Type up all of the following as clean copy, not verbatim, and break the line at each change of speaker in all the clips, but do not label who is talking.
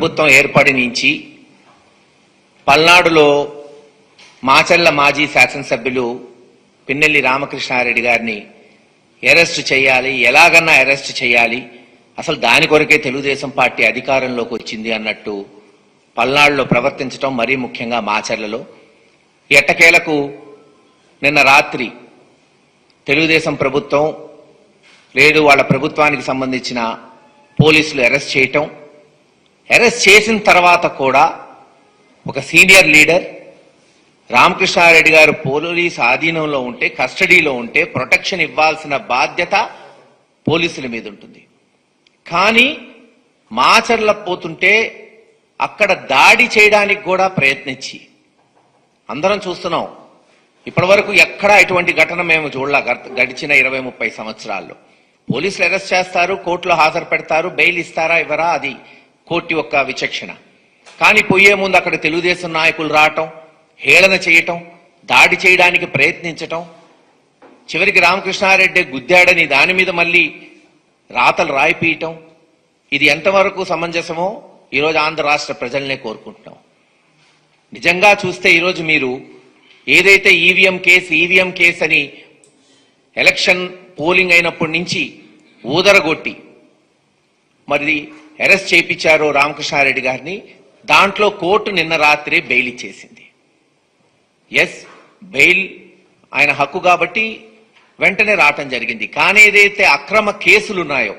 ప్రభుత్వం ఏర్పడి నుంచి పల్నాడులో మాచర్ల మాజీ శాసనసభ్యులు పిన్నెల్లి రామకృష్ణారెడ్డి గారిని అరెస్ట్ చేయాలి, ఎలాగన్నా అరెస్ట్ చేయాలి, అసలు దాని కొరకే తెలుగుదేశం పార్టీ అధికారంలోకి వచ్చింది అన్నట్టు పల్నాడులో ప్రవర్తించడం, మరీ ముఖ్యంగా మాచర్లలో. ఎట్టకేలకు నిన్న రాత్రి తెలుగుదేశం ప్రభుత్వం లేదు వాళ్ళ ప్రభుత్వానికి సంబంధించిన పోలీసులు అరెస్ట్ చేయటం, అరెస్ట్ చేసిన తర్వాత కూడా ఒక సీనియర్ లీడర్ రామకృష్ణారెడ్డి గారు పోలీసు ఆధీనంలో ఉంటే, కస్టడీలో ఉంటే ప్రొటెక్షన్ ఇవ్వాల్సిన బాధ్యత పోలీసుల మీద ఉంటుంది. కానీ మాచర్ల పోతుంటే అక్కడ దాడి చేయడానికి కూడా ప్రయత్నించి, అందరం చూస్తున్నాం, ఇప్పటి వరకు ఎక్కడా ఇటువంటి ఘటన మేము చూడలా గడిచిన 20-30 సంవత్సరాల్లో. పోలీసులు అరెస్ట్ చేస్తారు, కోర్టులో హాజరు పెడతారు, బెయిల్ ఇస్తారా ఇవ్వరా అది కోర్టు యొక్క విచక్షణ. కానీ పోయే ముందు అక్కడ తెలుగుదేశం నాయకులు రావటం, హేళన చేయటం, దాడి చేయడానికి ప్రయత్నించటం, చివరికి రామకృష్ణారెడ్డి గుద్దాడని దాని మీద మళ్ళీ రాతలు రాయిపీయటం, ఇది ఎంతవరకు సమంజసమో ఈరోజు ఆంధ్ర రాష్ట్ర ప్రజలనే కోరుకుంటున్నాం. నిజంగా చూస్తే ఈరోజు మీరు ఏదైతే ఈవీఎం కేసు అని ఎలక్షన్ పోలింగ్ అయినప్పటి నుంచి ఊదరగొట్టి మరి అరెస్ట్ చేయించారో రామకృష్ణారెడ్డి గారిని, దాంట్లో కోర్టు నిన్న రాత్రి బెయిల్ ఇచ్చేసింది. ఎస్, బెయిల్ ఆయన హక్కు కాబట్టి వెంటనే రావటం జరిగింది. కానీ ఏదైతే అక్రమ కేసులు ఉన్నాయో,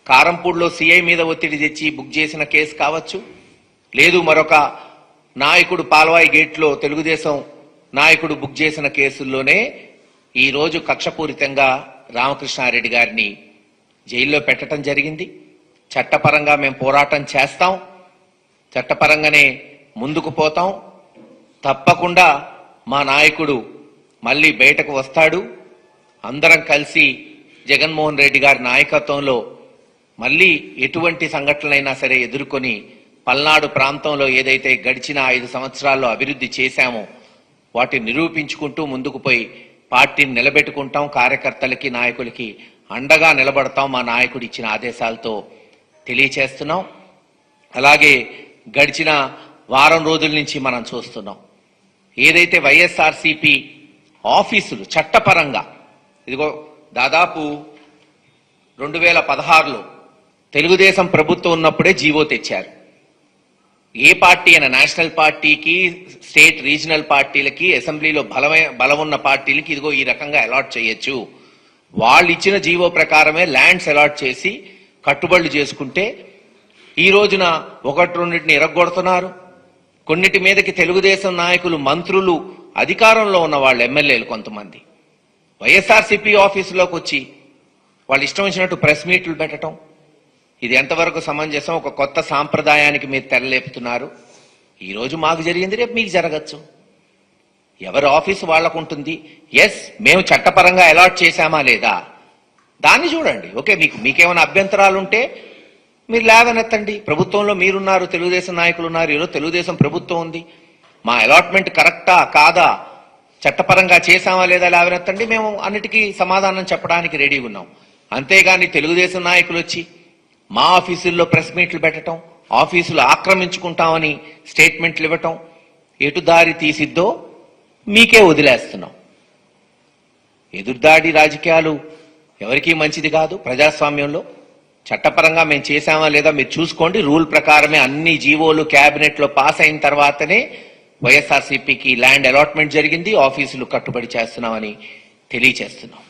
కారంపూడిలో సిఐ మీద ఒత్తిడి తెచ్చి బుక్ చేసిన కేసు కావచ్చు, లేదు మరొక నాయకుడు పాల్వాయి గేట్లో తెలుగుదేశం నాయకుడు బుక్ చేసిన కేసుల్లోనే ఈరోజు కక్షపూరితంగా రామకృష్ణారెడ్డి గారిని జైల్లో పెట్టడం జరిగింది. చట్టపరంగా మేము పోరాటం చేస్తాం, చట్టపరంగానే ముందుకు పోతాం. తప్పకుండా మా నాయకుడు మళ్ళీ బయటకు వస్తాడు. అందరం కలిసి జగన్మోహన్ రెడ్డి గారి నాయకత్వంలో మళ్ళీ ఎటువంటి సంఘటనలైనా సరే ఎదుర్కొని పల్నాడు ప్రాంతంలో ఏదైతే గడిచిన 5 సంవత్సరాల్లో అభివృద్ధి చేశామో వాటిని నిరూపించుకుంటూ ముందుకు పోయి పార్టీని నిలబెట్టుకుంటాం. కార్యకర్తలకి, నాయకులకి అండగా నిలబడతాం. మా నాయకుడు ఇచ్చిన ఆదేశాలతో తెలియచేస్తున్నాం. అలాగే గడిచిన వారం రోజుల నుంచి మనం చూస్తున్నాం, ఏదైతే వైఎస్ఆర్సీపీ ఆఫీసులు చట్టపరంగా, ఇదిగో దాదాపు 2016లో తెలుగుదేశం ప్రభుత్వం ఉన్నప్పుడే జీవో తెచ్చారు. ఏ పార్టీ అయినా, నేషనల్ పార్టీకి, స్టేట్ రీజనల్ పార్టీలకి, అసెంబ్లీలో బలం ఉన్న పార్టీలకి ఇదిగో ఈ రకంగా అలాట్ చేయొచ్చు. వాళ్ళు ఇచ్చిన జీవో ప్రకారమే ల్యాండ్స్ అలాట్ చేసి కట్టుబడులు చేసుకుంటే ఈ రోజున 1-2 ఎరగొడుతున్నారు. కొన్నిటి మీదకి తెలుగుదేశం నాయకులు, మంత్రులు, అధికారంలో ఉన్న వాళ్ళు, ఎమ్మెల్యేలు కొంతమంది వైఎస్ఆర్సీపీ ఆఫీసులోకి వచ్చి వాళ్ళు ఇష్టం వచ్చినట్టు ప్రెస్ మీట్లు పెట్టడం, ఇది ఎంతవరకు సమంజసం? ఒక కొత్త సాంప్రదాయానికి మీరు తెరలేపుతున్నారు. ఈరోజు మాకు జరిగింది రేపు మీకు జరగచ్చు. ఎవరి ఆఫీసు వాళ్లకు ఉంటుంది. ఎస్, మేము చట్టపరంగా అలాట్ చేశామా లేదా దాన్ని చూడండి. ఓకే, మీకేమైనా అభ్యంతరాలు ఉంటే మీరు లేవనెత్తండి. ప్రభుత్వంలో మీరున్నారు, తెలుగుదేశం నాయకులు ఉన్నారు, ఈరోజు తెలుగుదేశం ప్రభుత్వం ఉంది. మా అలాట్మెంట్ కరెక్టా కాదా, చట్టపరంగా చేశామా లేదా లేవనెత్తండి. మేము అన్నిటికీ సమాధానం చెప్పడానికి రెడీగా ఉన్నాం. అంతేగాని తెలుగుదేశం నాయకులు వచ్చి మా ఆఫీసుల్లో ప్రెస్ మీట్లు పెట్టడం, ఆఫీసులు ఆక్రమించుకుంటామని స్టేట్మెంట్లు ఇవ్వటం ఎటు దారి తీసిద్దో మీకే వదిలేస్తున్నాం. ఎదురుదాడి రాజకీయాలు ఎవరికీ మంచిది కాదు. ప్రజాస్వామ్యంలో చట్టపరంగా మేము చేశామా లేదా మీరు చూసుకోండి. రూల్ ప్రకారమే అన్ని జీవోలు కేబినెట్ లో పాస్ అయిన తర్వాతనే వైఎస్ఆర్సీపీకి ల్యాండ్ అలాట్మెంట్ జరిగింది. ఆఫీసులు కట్టుబడి చేస్తున్నామని తెలియచేస్తున్నాం.